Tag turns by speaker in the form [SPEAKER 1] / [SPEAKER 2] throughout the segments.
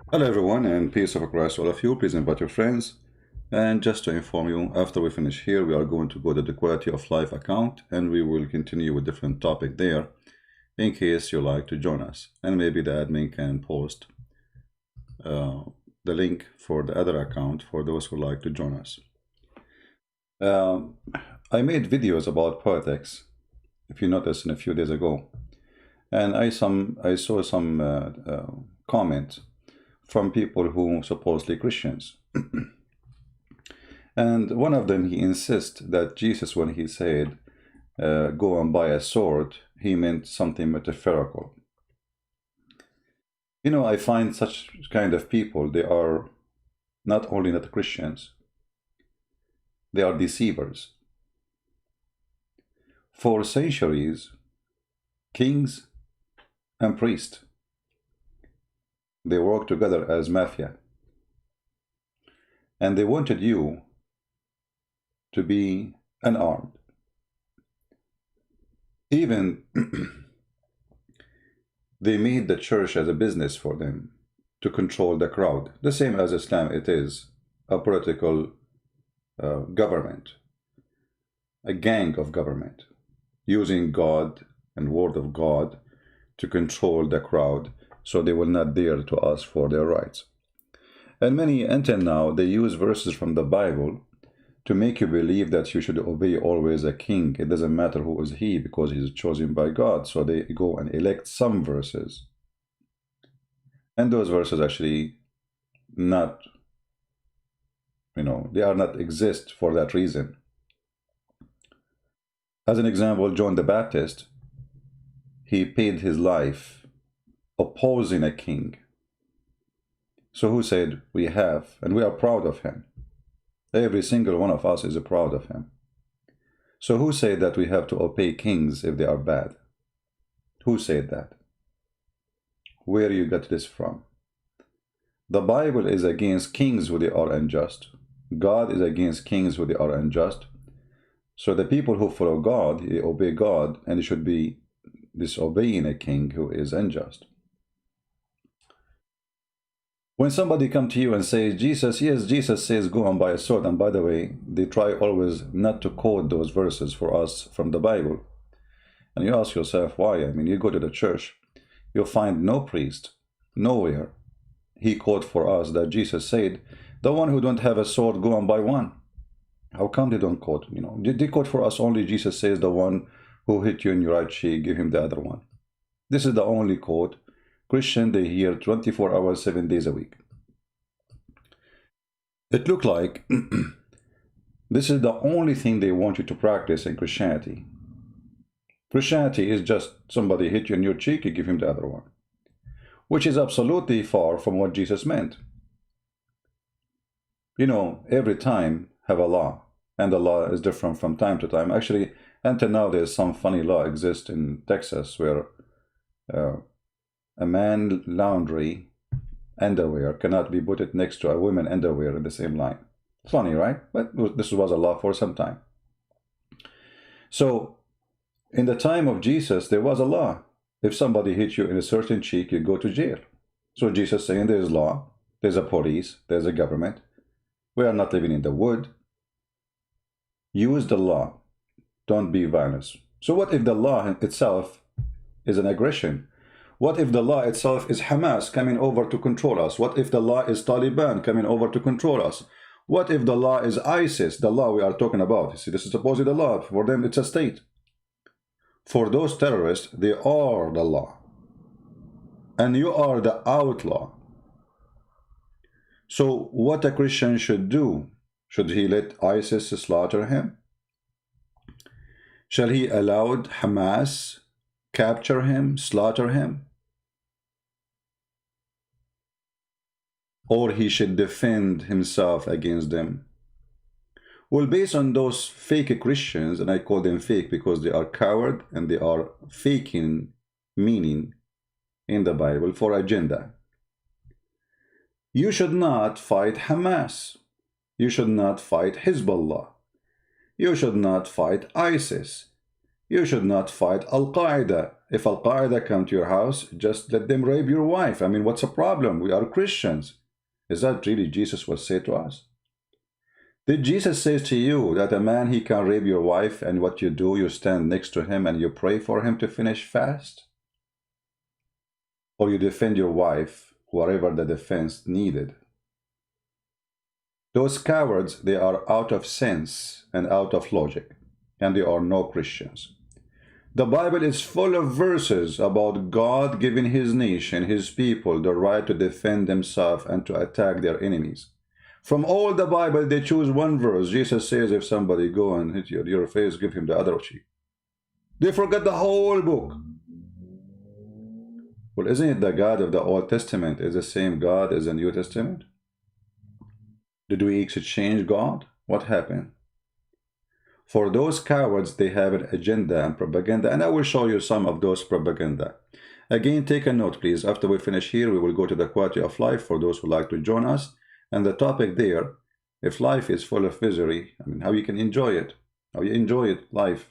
[SPEAKER 1] Hello everyone and peace of Christ to all of you. Please invite your friends. And just to inform you, after we finish here, we are going to go to the quality of life account and we will continue with different topic there in case you like to join us. And maybe the admin can post uh, the link for the other account for those who like to join us. Um, I made videos about politics, if you noticed, a few days ago. And I saw some comment from people who supposedly Christians. And one of them, he insists that Jesus, when he said, go and buy a sword, he meant something metaphorical. You know, I find such kind of people, they are not only not Christians, they are deceivers. For centuries, kings and priests, they worked together as mafia. And they wanted you to be unarmed. Even they made the church as a business for them to control the crowd. The same as Islam, it is a political government, a gang of government, using God and word of God to control the crowd so they will not dare to ask for their rights. And many, until now, they use verses from the Bible to make you believe that you should obey always a king. It doesn't matter who is he, because he's chosen by God. So they go and elect some verses. And those verses actually not, they are not exist for that reason. As an example, John the Baptist, he paid his life opposing a king. So who said we have, and we are proud of him. Every single one of us is proud of him. So who said that we have to obey kings if they are bad? Who said that? Where you got this from? The Bible is against kings who they are unjust. God is against kings who they are unjust. So the people who follow God, they obey God, and they should be disobeying a king who is unjust. When somebody come to you and says, Jesus, yes, Jesus says, go and buy a sword. And by the way, they try always not to quote those verses for us from the Bible. And you ask yourself, why? I mean, you go to the church, you'll find no priest, nowhere. He quote for us that Jesus said, the one who don't have a sword, go and buy one. How come they don't quote? They quote for us only Jesus says, the one who hit you in your right cheek, give him the other one. This is the only quote Christian they hear 24 hours, 7 days a week. It looked like this is the only thing they want you to practice in Christianity. Christianity is just somebody hit you in your cheek, you give him the other one, which is absolutely far from what Jesus meant. Every time have a law, and the law is different from time to time. Actually, until now, there's some funny law exists in Texas where a man laundry underwear cannot be put next to a woman underwear in the same line. Funny, right? But this was a law for some time. So in the time of Jesus, there was a law. If somebody hits you in a certain cheek, you go to jail. So Jesus saying there's law, there's a police, there's a government. We are not living in the wood. Use the law. Don't be violent. So what if the law itself is an aggression? What if the law itself is Hamas coming over to control us? What if the law is Taliban coming over to control us? What if the law is ISIS, the law we are talking about? You see, this is supposedly the law. For them, it's a state. For those terrorists, they are the law. And you are the outlaw. So what a Christian should do? Should he let ISIS slaughter him? Shall he allow Hamas capture him, slaughter him? Or he should defend himself against them? Well, based on those fake Christians, and I call them fake because they are coward and they are faking meaning in the Bible for agenda. You should not fight Hamas. You should not fight Hezbollah. You should not fight ISIS. You should not fight Al-Qaeda. If Al-Qaeda come to your house, just let them rape your wife. I mean, what's the problem? We are Christians. Is that really Jesus was said to us? Did Jesus say to you that a man, he can rape your wife, and what you do, you stand next to him and you pray for him to finish fast? Or you defend your wife, whatever the defense needed? Those cowards, they are out of sense and out of logic, and they are no Christians. The Bible is full of verses about God giving his nation, his people, the right to defend themselves and to attack their enemies. From all the Bible, they choose one verse. Jesus says, if somebody go and hit you on your face, give him the other cheek. They forget the whole book. Well, isn't it the God of the Old Testament is the same God as the New Testament? Did we exchange God? What happened? For those cowards, they have an agenda and propaganda, and I will show you some of those propaganda. Again, take a note, please. After we finish here, we will go to the quality of life for those who like to join us. And the topic there, if life is full of misery, I mean, how you can enjoy it. How you enjoy it, life.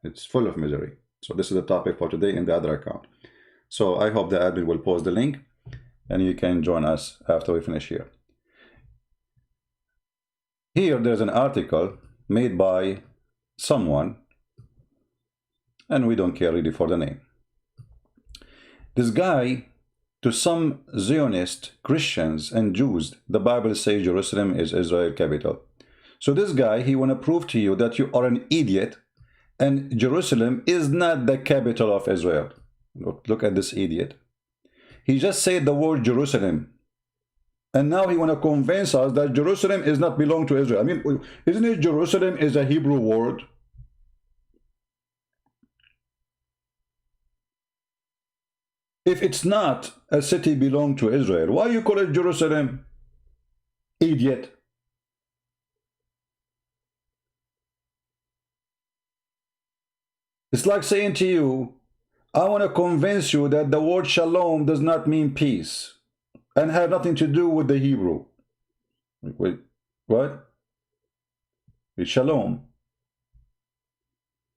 [SPEAKER 1] It's full of misery. So this is the topic for today in the other account. So I hope the admin will post the link, and you can join us after we finish here. Here, there's an article made by someone, and we don't care really for the name. This guy, to some Zionist Christians and Jews, the Bible says Jerusalem is Israel capital. So this guy, he want to prove to you that you are an idiot and Jerusalem is not the capital of Israel. Look at this idiot. He just said the word Jerusalem. And now he want to convince us that Jerusalem is not belong to Israel. I mean, isn't it Jerusalem is a Hebrew word? If it's not a city belong to Israel, why you call it Jerusalem? Idiot. It's like saying to you, I want to convince you that the word shalom does not mean peace and have nothing to do with the Hebrew. Wait, what? It's shalom.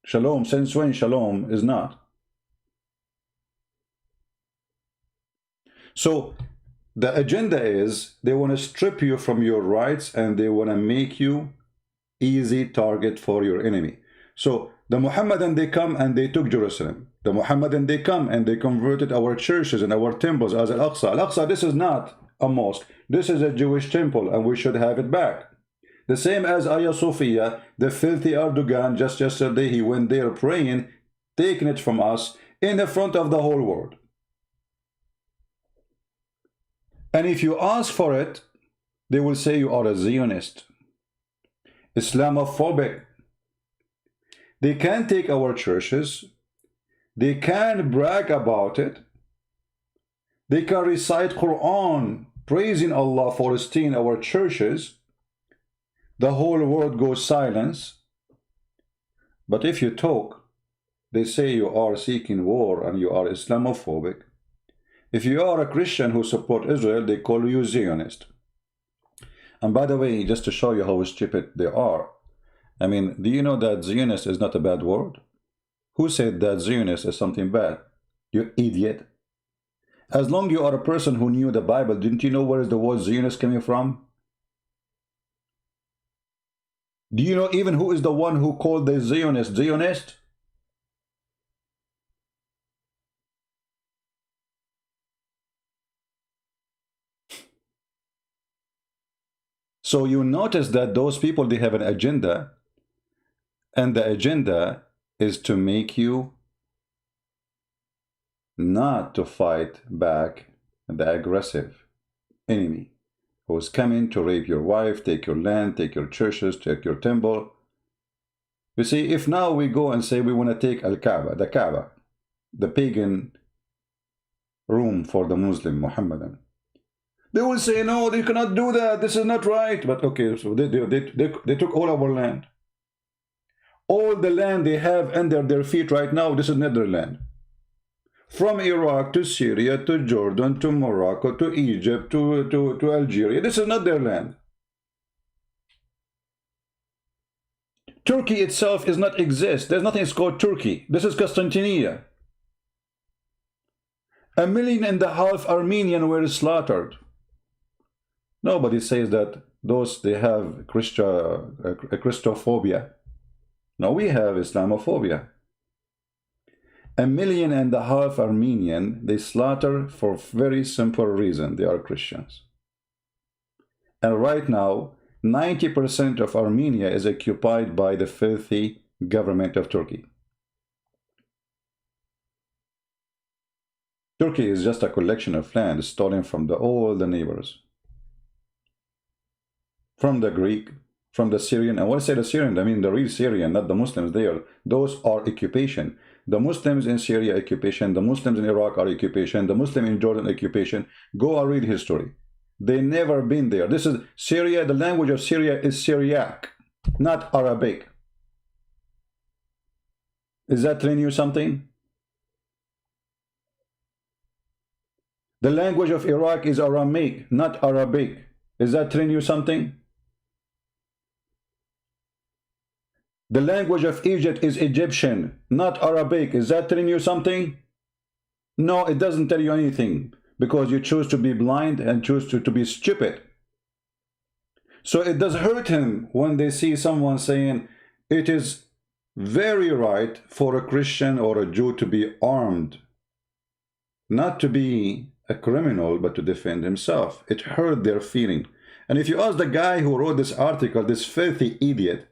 [SPEAKER 1] Shalom, since when shalom is not? So the agenda is they want to strip you from your rights and they want to make you easy target for your enemy. So the Muhammadan, they come and they took Jerusalem. The Muhammadan, they come and they converted our churches and our temples as Al-Aqsa. Al-Aqsa, this is not a mosque. This is a Jewish temple and we should have it back. The same as Hagia Sophia, the filthy Erdogan, just yesterday he went there praying, taking it from us in the front of the whole world. And if you ask for it, they will say you are a Zionist, Islamophobic. They can take our churches. They can brag about it. They can recite Quran, praising Allah for staying our churches. The whole world goes silence. But if you talk, they say you are seeking war and you are Islamophobic. If you are a Christian who support Israel, they call you Zionist. And by the way, just to show you how stupid they are, I mean, do you know that Zionist is not a bad word? Who said that Zionist is something bad? You idiot. As long as you are a person who knew the Bible, didn't you know where is the word Zionist coming from? Do you know even who is the one who called the Zionist Zionist? So you notice that those people, they have an agenda, and the agenda is to make you not to fight back the aggressive enemy who is coming to rape your wife, take your land, take your churches, take your temple. You see, if now we go and say we want to take Al-Kaaba, the Kaaba, the pagan room for the Muslim Muhammadan, they will say, no, they cannot do that. This is not right. But okay, so they took all our land. All the land they have under their feet right now, this is not their land. From Iraq to Syria to Jordan to Morocco to Egypt to Algeria, this is not their land. Turkey itself is not exist. There's nothing called Turkey. This is Constantinople. 1.5 million Armenians were slaughtered. Nobody says that those they have Christophobia. No, we have Islamophobia. 1.5 million Armenian they slaughter for very simple reason. They are Christians. And right now, 90% of Armenia is occupied by the filthy government of Turkey. Turkey is just a collection of land stolen from all the neighbors. From the Greek, from the Syrian, and when I say the Syrian, I mean the real Syrian, not the Muslims there. Those are occupation. The Muslims in Syria, occupation. The Muslims in Iraq are occupation. The Muslim in Jordan, occupation. Go and read history. They never been there. This is Syria. The language of Syria is Syriac, not Arabic. Is that telling you something? The language of Iraq is Aramaic, not Arabic. Is that telling you something? The language of Egypt is Egyptian, not Arabic. Is that telling you something? No, it doesn't tell you anything, because you choose to be blind and choose to be stupid. So it does hurt him when they see someone saying it is very right for a Christian or a Jew to be armed, not to be a criminal, but to defend himself. It hurt their feeling. And if you ask the guy who wrote this article, this filthy idiot,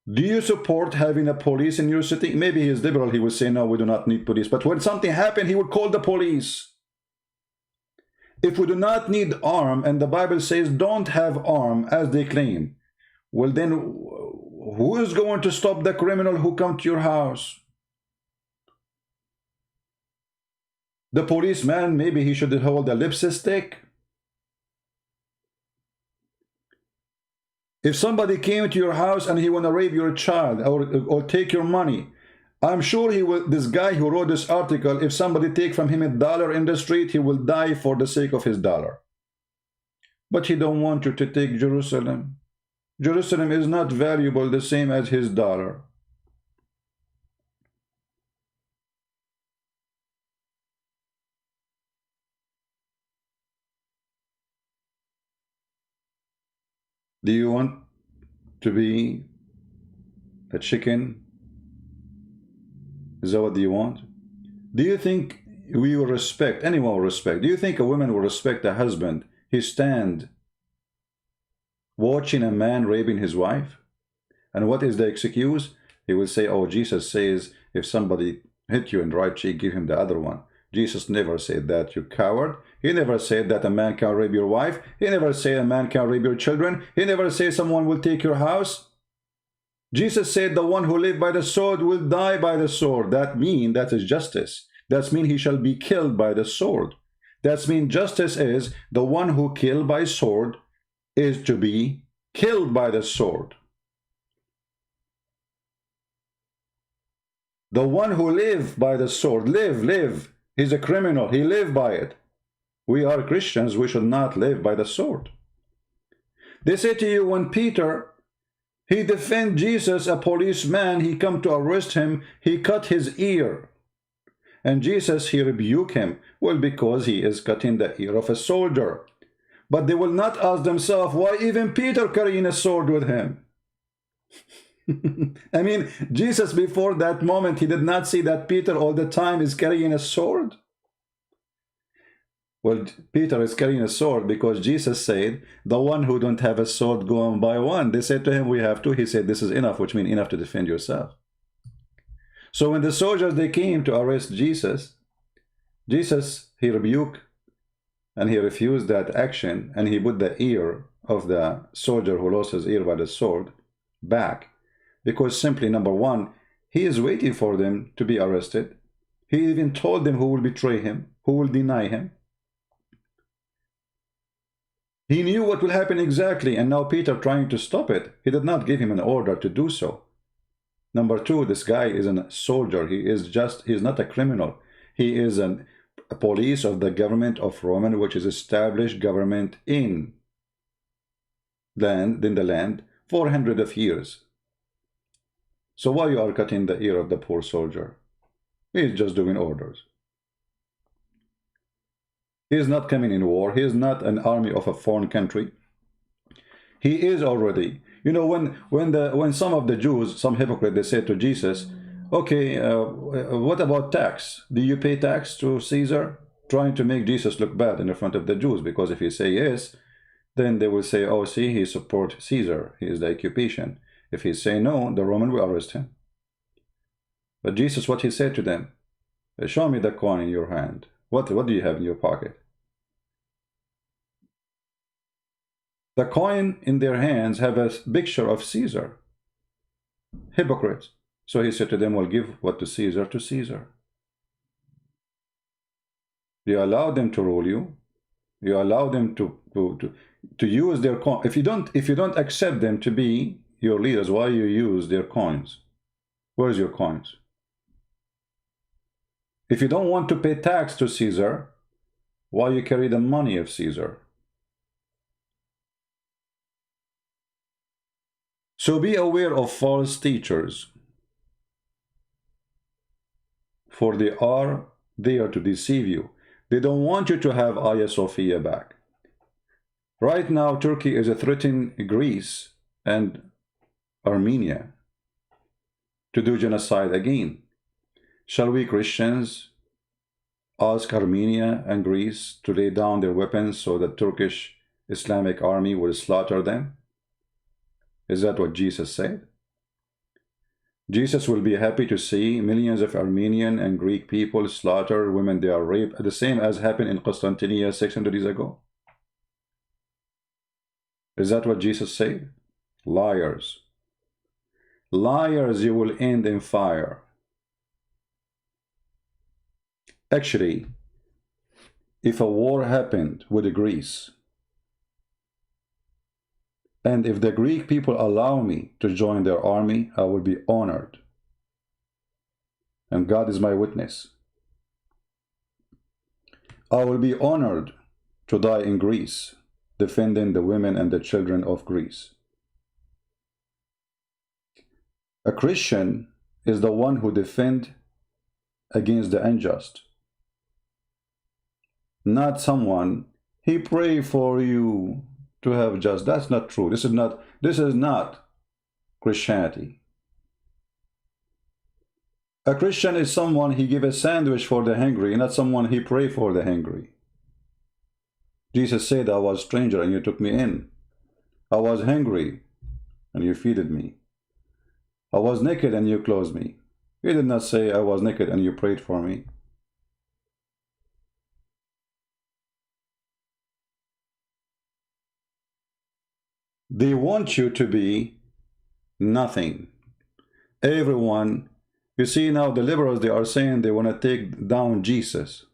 [SPEAKER 1] do you support having a police in your city? Maybe he is liberal, he would say, no, we do not need police. But when something happened, he would call the police. If we do not need arm, and the Bible says don't have arm as they claim, well then, who is going to stop the criminal who come to your house? The policeman, maybe he should hold a lipstick stick. If somebody came to your house and he want to rape your child or take your money, I'm sure he will. This guy who wrote this article, if somebody take from him $1 in the street, he will die for the sake of his dollar. But he don't want you to take Jerusalem. Jerusalem is not valuable the same as his dollar. Do you want to be a chicken? Is that what you want? Do you think we will respect, anyone will respect, do you think a woman will respect a husband? He stand watching a man raping his wife? And what is the excuse? He will say, oh, Jesus says if somebody hit you in the right cheek, give him the other one. Jesus never said that, you coward. He never said that a man can rape your wife. He never said a man can rape your children. He never said someone will take your house. Jesus said the one who lives by the sword will die by the sword. That means that is justice. That means he shall be killed by the sword. That means justice is the one who killed by sword is to be killed by the sword. The one who live by the sword, live. He's a criminal. He lived by it. We are Christians. We should not live by the sword. They say to you, when Peter, he defend Jesus, a policeman, he come to arrest him, he cut his ear. And Jesus, he rebuke him. Well, because he is cutting the ear of a soldier. But they will not ask themselves, why even Peter carrying a sword with him? I mean, Jesus before that moment, he did not see that Peter all the time is carrying a sword. Well, Peter is carrying a sword because Jesus said, the one who don't have a sword, go and buy one. They said to him, we have two. He said, this is enough, which means enough to defend yourself. So when the soldiers, they came to arrest Jesus, he rebuked and he refused that action, and he put the ear of the soldier who lost his ear by the sword back. Because simply, number one, he is waiting for them to be arrested. He even told them who will betray him, who will deny him. He knew what will happen exactly, and now Peter trying to stop it. He did not give him an order to do so. Number two, this guy is a soldier. He is not a criminal. He is a police of the government of Roman, which is established government in the land 400 of years. So why you are cutting the ear of the poor soldier? He's just doing orders. He is not coming in war. He is not an army of a foreign country. He is already. You know, when some of the Jews, some hypocrites, they said to Jesus, okay, what about tax? Do you pay tax to Caesar? Trying to make Jesus look bad in the front of the Jews, because if he say yes, then they will say, oh, see, he support Caesar. He is the occupation. If he say no, the Roman will arrest him. But Jesus, what he said to them, show me the coin in your hand. What do you have in your pocket? The coin in their hands have a picture of Caesar. Hypocrites. So he said to them, well, give what to Caesar to Caesar. You allow them to rule you. You allow them to use their coin. If you don't accept them to be your leaders, why you use their coins? Where's your coins? If you don't want to pay tax to Caesar, why you carry the money of Caesar? So be aware of false teachers, for they are there to deceive you. They don't want you to have Hagia Sophia back. Right now, Turkey is threatening Greece and Armenia to do genocide again. Shall we Christians ask Armenia and Greece to lay down their weapons so the Turkish Islamic army will slaughter them? Is that what Jesus said? Jesus will be happy to see millions of Armenian and Greek people slaughter women they are raped, the same as happened in Constantinople 600 years ago. Is that what Jesus said? Liars. Liars, you will end in fire. Actually, if a war happened with Greece, and if the Greek people allow me to join their army, I will be honored. And God is my witness. I will be honored to die in Greece, defending the women and the children of Greece. A Christian is the one who defends against the unjust. Not someone, he pray for you to have just. That's not true. This is not Christianity. A Christian is someone he give a sandwich for the hungry, not someone he pray for the hungry. Jesus said, I was a stranger and you took me in. I was hungry and you feeded me. I was naked and you clothed me. He did not say, I was naked and you prayed for me. They want you to be nothing. Everyone, you see now the liberals, they are saying they want to take down Jesus.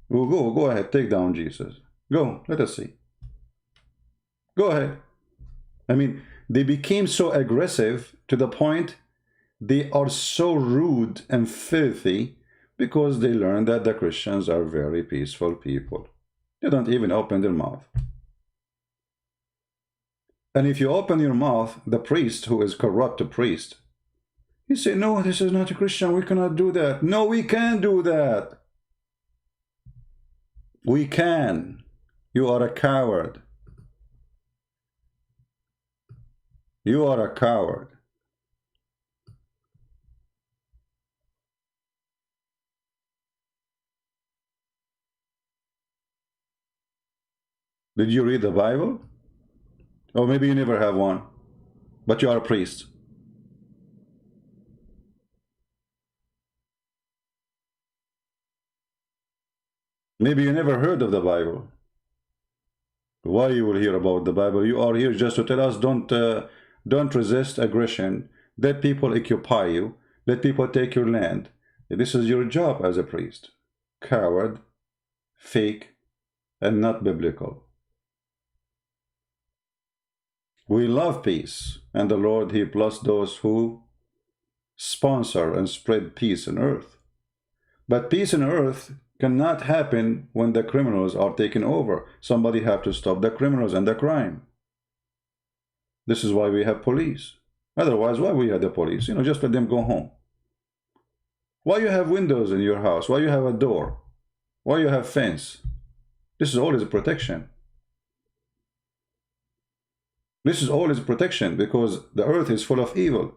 [SPEAKER 1] Well, go ahead, take down Jesus. Go, let us see. Go ahead. I mean, they became so aggressive to the point they are so rude and filthy because they learned that the Christians are very peaceful people. They don't even open their mouth. And if you open your mouth, the priest, who is corrupt priest, he say, no, this is not a Christian, we cannot do that. No, we can do that. We can. You are a coward. You are a coward. Did you read the Bible? Or maybe you never have one, but you are a priest. Maybe you never heard of the Bible. Why you will hear about the Bible? You are here just to tell us don't resist aggression. Let people occupy you. Let people take your land. This is your job as a priest. Coward, fake, and not biblical. We love peace, and the Lord, He blessed those who sponsor and spread peace on earth. But peace on earth cannot happen when the criminals are taken over. Somebody have to stop the criminals and the crime. This is why we have police. Otherwise, why we have the police? You know, just let them go home. Why you have windows in your house? Why you have a door? Why you have fence? This is always a protection. This is always protection because the earth is full of evil.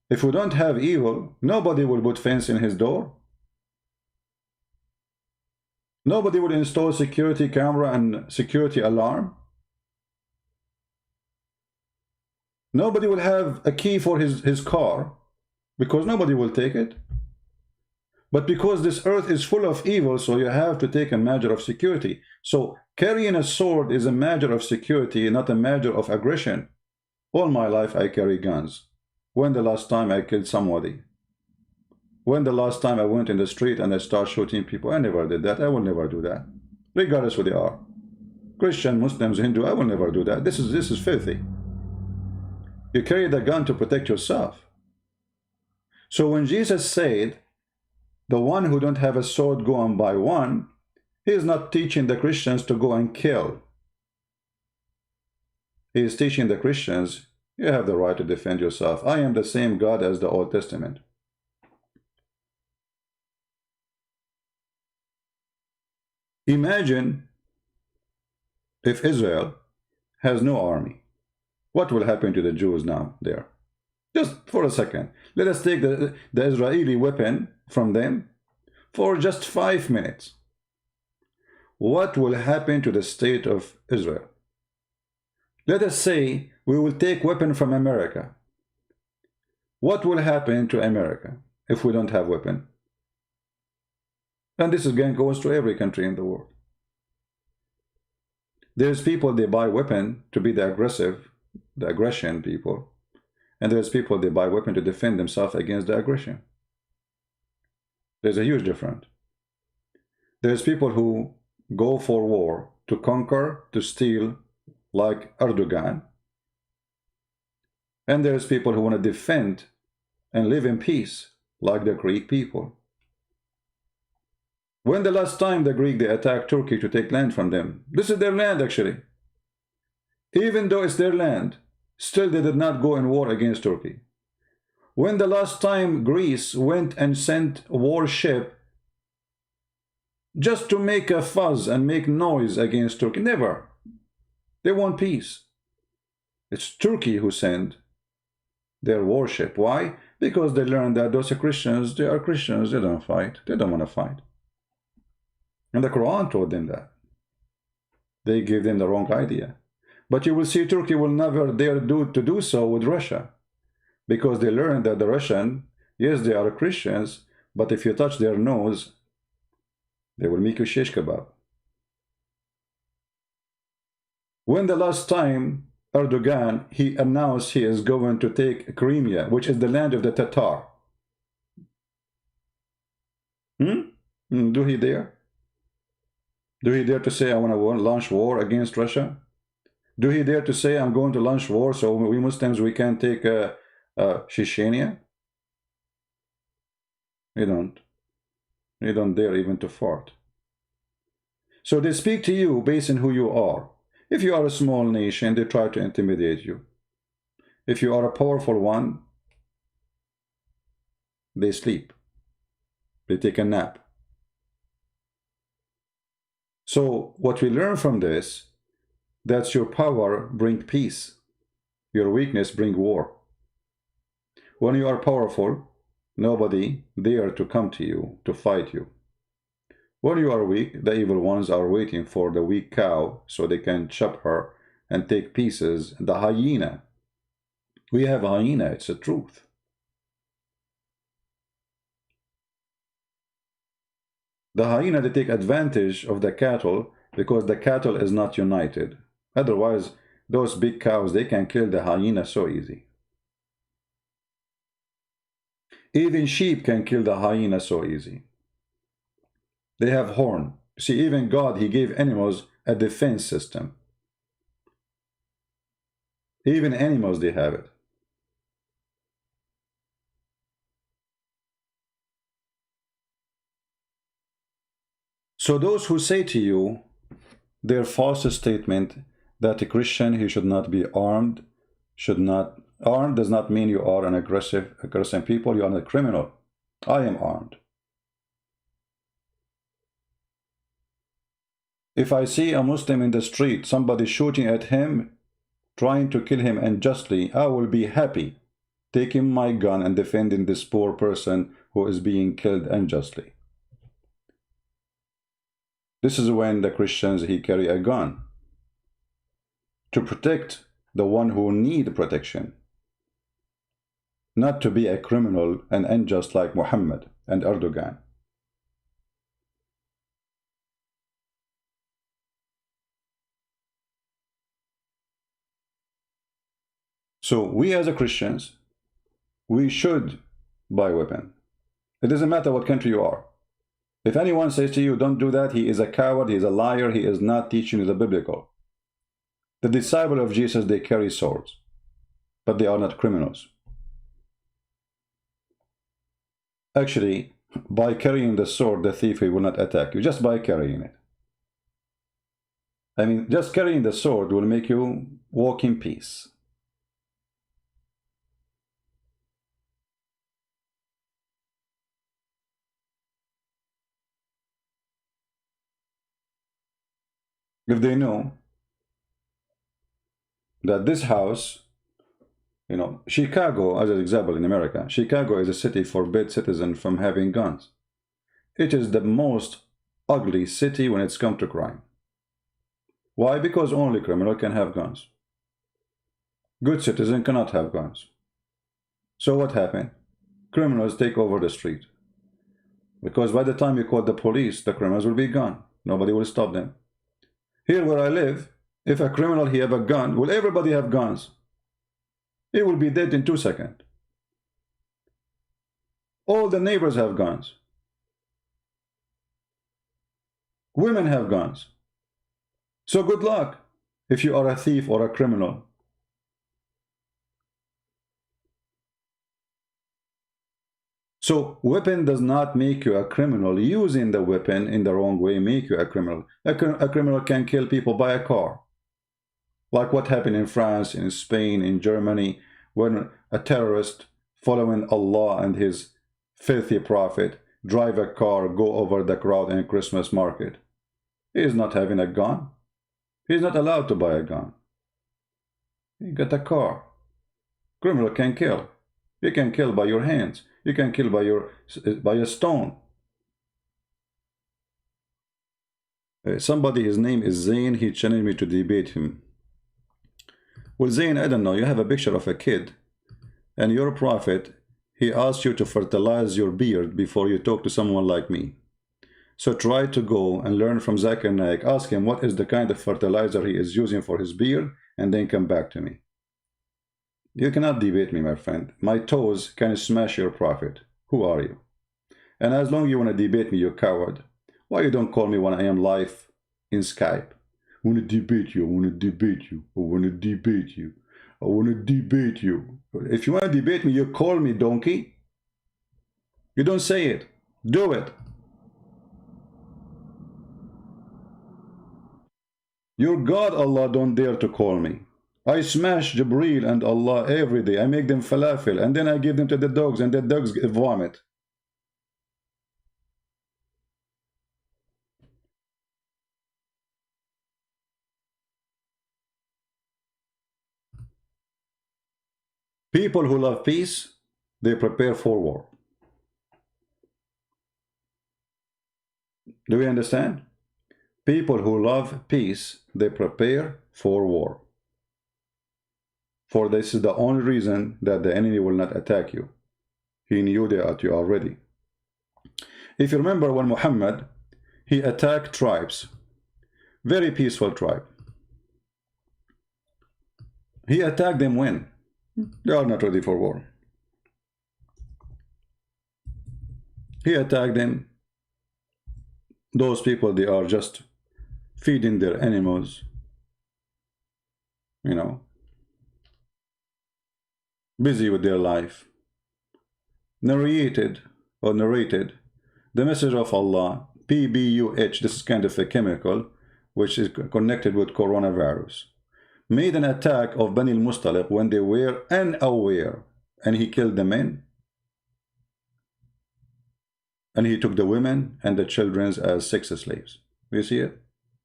[SPEAKER 1] If we don't have evil, nobody will put fence in his door. Nobody will install security camera and security alarm. Nobody will have a key for his car because nobody will take it. But because this earth is full of evil, so you have to take a measure of security. So carrying a sword is a measure of security, not a measure of aggression. All my life I carry guns. When the last time I killed somebody? When the last time I went in the street and I start shooting people? I never did that. I will never do that. Regardless who they are. Christian, Muslims, Hindu, I will never do that. This is filthy. You carry the gun to protect yourself. So when Jesus said, the one who don't have a sword go and buy one, he is not teaching the Christians to go and kill. He is teaching the Christians, you have the right to defend yourself. I am the same God as the Old Testament. Imagine if Israel has no army. What will happen to the Jews now there? Just for a second. Let us take the Israeli weapon from them for just 5 minutes. What will happen to the state of Israel? Let us say we will take weapon from America. What will happen to America if we don't have weapon? And this again goes to every country in the world. There's people, they buy weapon to be the aggression people. And there's people, they buy weapon to defend themselves against the aggression. There's a huge difference. There's people who go for war to conquer, to steal, like Erdogan. And there's people who want to defend and live in peace, like the Greek people. When the last time the Greek, they attacked Turkey to take land from them? This is their land, actually. Even though it's their land, still they did not go in war against Turkey. When the last time Greece went and sent a warship just to make a fuss and make noise against Turkey? Never. They want peace. It's Turkey who sent their warship. Why? Because they learned that those are Christians, they don't fight. They don't want to fight. And the Quran told them that. They gave them the wrong idea. But you will see Turkey will never dare to do so with Russia. Because they learned that the Russian, yes, they are Christians, but if you touch their nose, they will make you shish kebab. When the last time Erdogan, he announced he is going to take Crimea, which is the land of the Tatar. Do he dare? Do he dare to say, I want to launch war against Russia? Do he dare to say, I'm going to launch war so we Muslims, we can take Chechnya? You don't. You don't dare even to fart. So they speak to you based on who you are. If you are a small nation, they try to intimidate you. If you are a powerful one, they sleep. They take a nap. So what we learn from this, that's your power bring peace. Your weakness bring war. When you are powerful, nobody dare to come to you to fight you. When you are weak, the evil ones are waiting for the weak cow so they can chop her and take pieces. The hyena. We have a hyena, it's a truth. The hyena, they take advantage of the cattle because the cattle is not united. Otherwise, those big cows, they can kill the hyena so easy. Even sheep can kill the hyena so easy. They have horn. See, even God, he gave animals a defense system. Even animals, they have it. So those who say to you their false statement, that a Christian, he should not be armed, armed does not mean you are an aggressive people, you are a criminal. I am armed. If I see a Muslim in the street, somebody shooting at him, trying to kill him unjustly, I will be happy taking my gun and defending this poor person who is being killed unjustly. This is when the Christians, he carry a gun to protect the one who need protection, not to be a criminal and unjust like Muhammad and Erdogan. So we as a Christians, we should buy weapon. It doesn't matter what country you are. If anyone says to you, don't do that, he is a coward, he is a liar, he is not teaching you the biblical. The disciples of Jesus, they carry swords, but they are not criminals. Actually, by carrying the sword, the thief, he will not attack you, just by carrying it. I mean, just carrying the sword will make you walk in peace. If they know that this house, you know, Chicago, as an example in America, Chicago is a city forbids citizens from having guns. It is the most ugly city when it's come to crime. Why? Because only criminal can have guns. Good citizen cannot have guns. So what happened? Criminals take over the street. Because by the time you call the police, the criminals will be gone. Nobody will stop them. Here where I live, if a criminal he have a gun, will everybody have guns? He will be dead in 2 seconds. All the neighbors have guns. Women have guns. So good luck if you are a thief or a criminal. So weapon does not make you a criminal. Using the weapon in the wrong way make you a criminal. A criminal can kill people by a car. Like what happened in France, in Spain, in Germany, when a terrorist following Allah and his filthy prophet drive a car, go over the crowd in a Christmas market. He is not having a gun. He is not allowed to buy a gun. He got a car. Criminal can kill. You can kill by your hands. You can kill by a stone. Somebody, his name is Zayn, he challenged me to debate him. Well, Zayn, I don't know, you have a picture of a kid, and your prophet, he asked you to fertilize your beard before you talk to someone like me. So try to go and learn from Zakir Naik. Ask him what is the kind of fertilizer he is using for his beard, and then come back to me. You cannot debate me, my friend. My toes can smash your prophet. Who are you? And as long as you want to debate me, you coward, why you don't call me when I am live in Skype? I want to debate you, I want to debate you, I want to debate you, I want to debate you. If you want to debate me, you call me, donkey. You don't say it. Do it. Your God, Allah, don't dare to call me. I smash Jibreel and Allah every day. I make them falafel, and then I give them to the dogs, and the dogs vomit. People who love peace, they prepare for war. Do we understand? People who love peace, they prepare for war. For this is the only reason that the enemy will not attack you. He knew that you already. If you remember when Muhammad, he attacked tribes, very peaceful tribe. He attacked them when? They are not ready for war. He attacked them. Those people, they are just feeding their animals, you know, busy with their life. Narrated the message of Allah, PBUH, this is kind of a chemical which is connected with coronavirus. made an attack of Bani al-Mustaliq when they were unaware, and he killed the men, and he took the women and the children as sex slaves. You see it?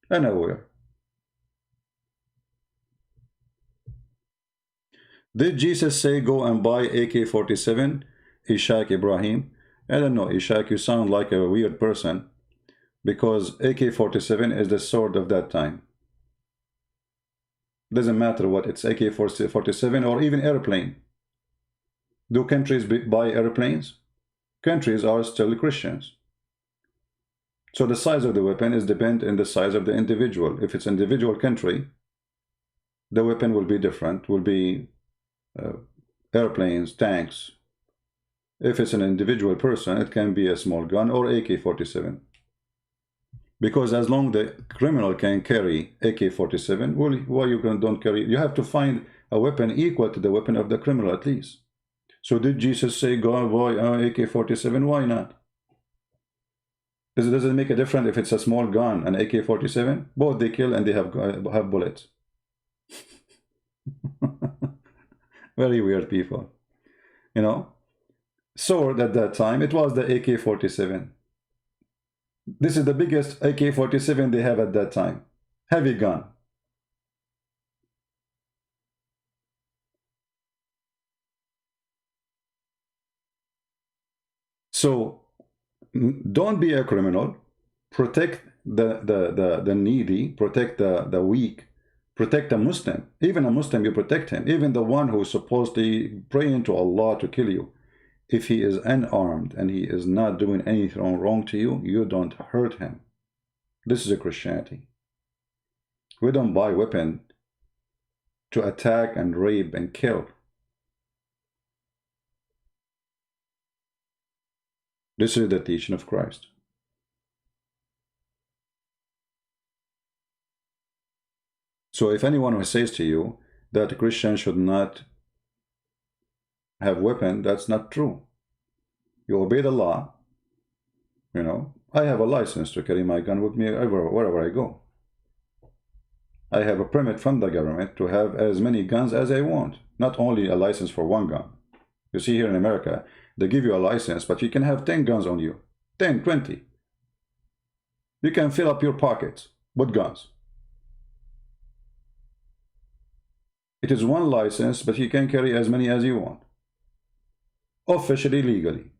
[SPEAKER 1] Unaware. Did Jesus say go and buy AK-47? Ishaq Ibrahim. I don't know, Ishaq, you sound like a weird person, because AK-47 is the sword of that time. Doesn't matter what it's, AK-47 or even airplane. Do countries buy airplanes? Countries are still Christians. So the size of the weapon is dependent on the size of the individual. If it's an individual country, the weapon will be different, will be airplanes, tanks. If it's an individual person, it can be a small gun or AK-47. Because as long the criminal can carry AK-47, well, why you don't carry? You have to find a weapon equal to the weapon of the criminal at least. So did Jesus say go and buy AK-47? Why not? Does it make a difference if it's a small gun, an AK-47? Both they kill and they have bullets. Very weird people, you know. Sword at that time, it was the AK-47. This is the biggest AK-47 they have at that time. Heavy gun. So don't be a criminal. Protect the needy, protect the weak, protect a Muslim. Even a Muslim, you protect him. Even the one who is supposedly praying to Allah to kill you. If he is unarmed and he is not doing anything wrong to you, you don't hurt him. This is a Christianity. We don't buy weapon to attack and rape and kill. This is the teaching of Christ. So if anyone who says to you that Christians should not have weapon, that's not true. You obey the law. You know, I have a license to carry my gun with me wherever I go. I have a permit from the government to have as many guns as I want, not only a license for one gun. You see, here in America, they give you a license, but you can have 10 guns on you, 10, 20. You can fill up your pockets with guns. It is one license, but you can carry as many as you want. Officially, legally.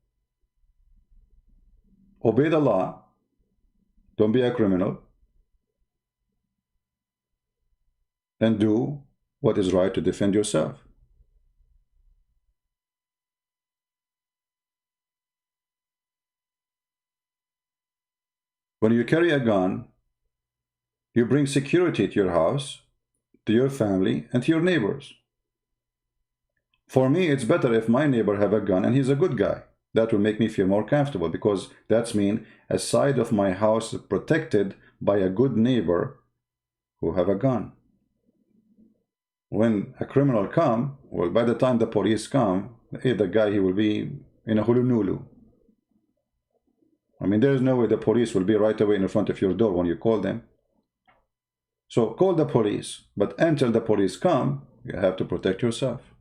[SPEAKER 1] Obey the law. Don't be a criminal. And do what is right to defend yourself. When you carry a gun, you bring security to your house, to your family, and to your neighbors. For me, it's better if my neighbor have a gun and he's a good guy. That will make me feel more comfortable, because that's mean a side of my house is protected by a good neighbor who have a gun. When a criminal come, well, by the time the police come, the guy, he will be in a hulunulu. I mean, there is no way the police will be right away in front of your door when you call them. So call the police, but until the police come, you have to protect yourself.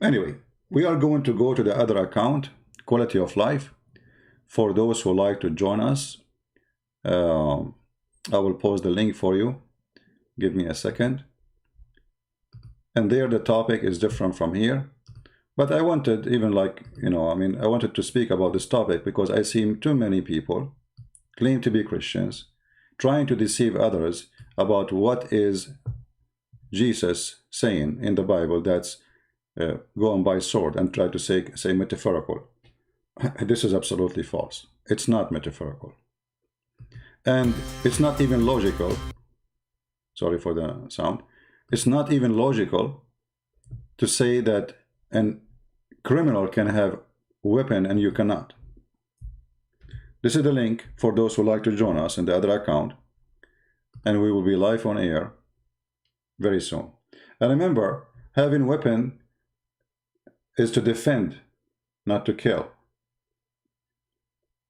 [SPEAKER 1] Anyway, we are going to go to the other account, Quality of Life. For those who like to join us, I will post the link for you. Give me a second. And there the topic is different from here. But I wanted, even like, you know, I mean, I wanted to speak about this topic because I see too many people claim to be Christians, trying to deceive others about what is Jesus saying in the Bible, that's go and buy sword, and try to say metaphorical. This is absolutely false. It's not metaphorical. And it's not even logical. Sorry for the sound. It's not even logical to say that a criminal can have a weapon and you cannot. This is the link for those who like to join us in the other account, and we will be live on air very soon. And remember, having weapon is to defend, not to kill.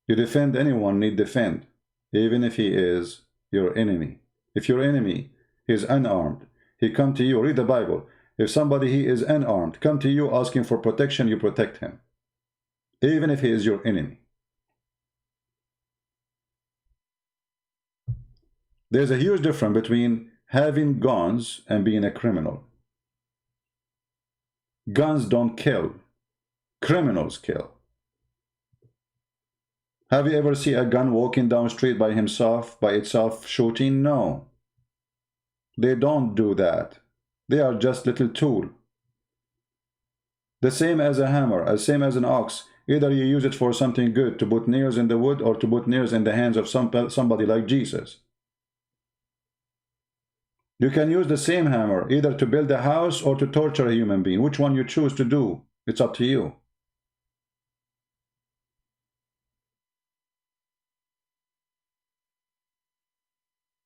[SPEAKER 1] You defend anyone, need defend, even if he is your enemy. If your enemy is unarmed, he come to you, read the Bible. If somebody he is unarmed, come to you asking for protection, you protect him. Even if he is your enemy. There's a huge difference between having guns and being a criminal. Guns don't kill. Criminals kill. Have you ever seen a gun walking down the street by itself shooting? No. They don't do that. They are just little tool. The same as a hammer, the same as an ox. Either you use it for something good, to put nails in the wood, or to put nails in the hands of somebody like Jesus. You can use the same hammer either to build a house or to torture a human being. Which one you choose to do, it's up to you.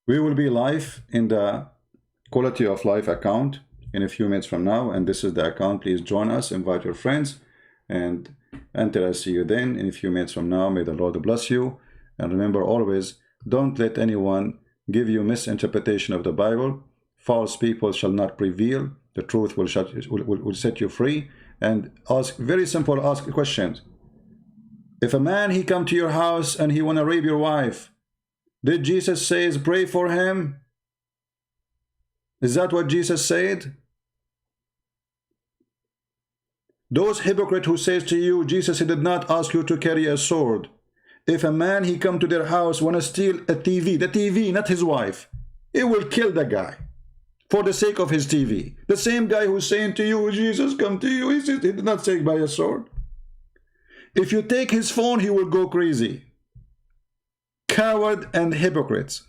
[SPEAKER 1] We will be live in the quality of life account in a few minutes from now, and this is the account. Please join us, invite your friends, and until I see you then in a few minutes from now, may the Lord bless you. And remember always, don't let anyone give you misinterpretation of the Bible. False people shall not prevail. The truth will set you free. And ask very simple, ask questions. If a man he come to your house and he want to rape your wife, did Jesus say pray for him? Is that what Jesus said? Those hypocrites who says to you, Jesus, he did not ask you to carry a sword. If a man he come to their house want to steal a TV, the TV, not his wife, he will kill the guy for the sake of his TV. The same guy who's saying to you, Jesus come to you, he did not say by a sword. If you take his phone, he will go crazy. Coward and hypocrites.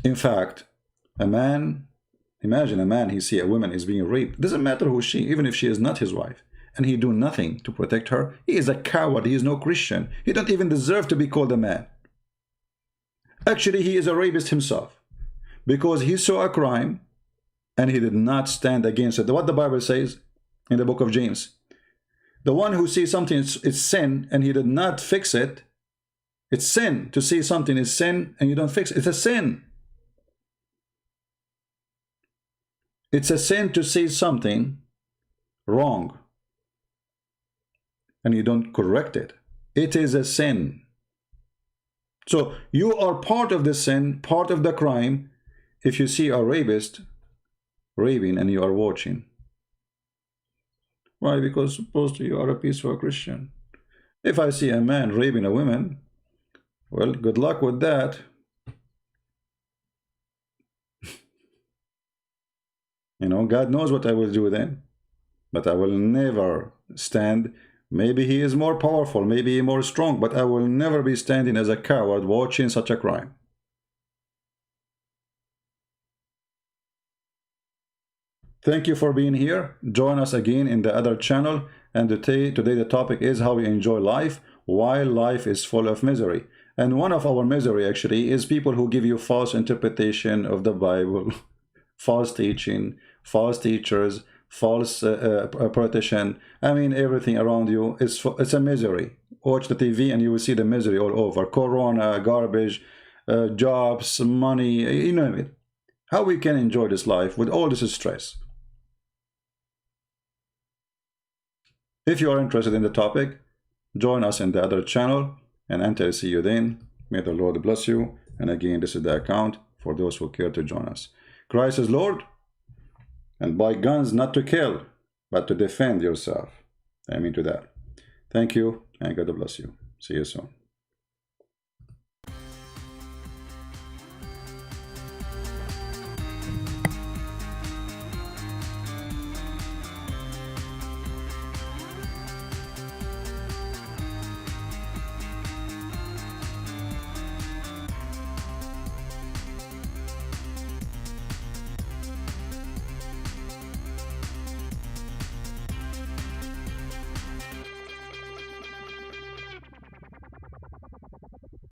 [SPEAKER 1] In fact, a man, imagine a man, he see a woman is being raped. Doesn't matter who she, even if she is not his wife, and he do nothing to protect her. He is a coward. He is no Christian. He don't even deserve to be called a man. Actually, he is a rapist himself, because he saw a crime and he did not stand against it. What the Bible says in the book of James, the one who sees something is sin and he did not fix it. It's sin. To see something is sin and you don't fix it. It's a sin. It's a sin to see something wrong and you don't correct it. It is a sin. So you are part of the sin, part of the crime, if you see a rapist raping and you are watching. Why? Because supposedly you are a peaceful Christian. If I see a man raping a woman, well, good luck with that. You know, God knows what I will do then. But I will never stand. Maybe he is more powerful, maybe he is more strong, but I will never be standing as a coward watching such a crime. Thank you for being here. Join us again in the other channel. And today the topic is how we enjoy life while life is full of misery. And one of our misery actually is people who give you false interpretation of the Bible, false teaching, false teachers, false politician. I mean, everything around you is it's a misery. Watch the TV and you will see the misery all over. Corona, garbage, jobs, money, you know it. How we can enjoy this life with all this stress? If you are interested in the topic, join us in the other channel. And until I see you then, may the Lord bless you. And again, this is the account for those who care to join us. Christ is Lord, and buy guns not to kill, but to defend yourself. Amen to that. Thank you, and God bless you. See you soon.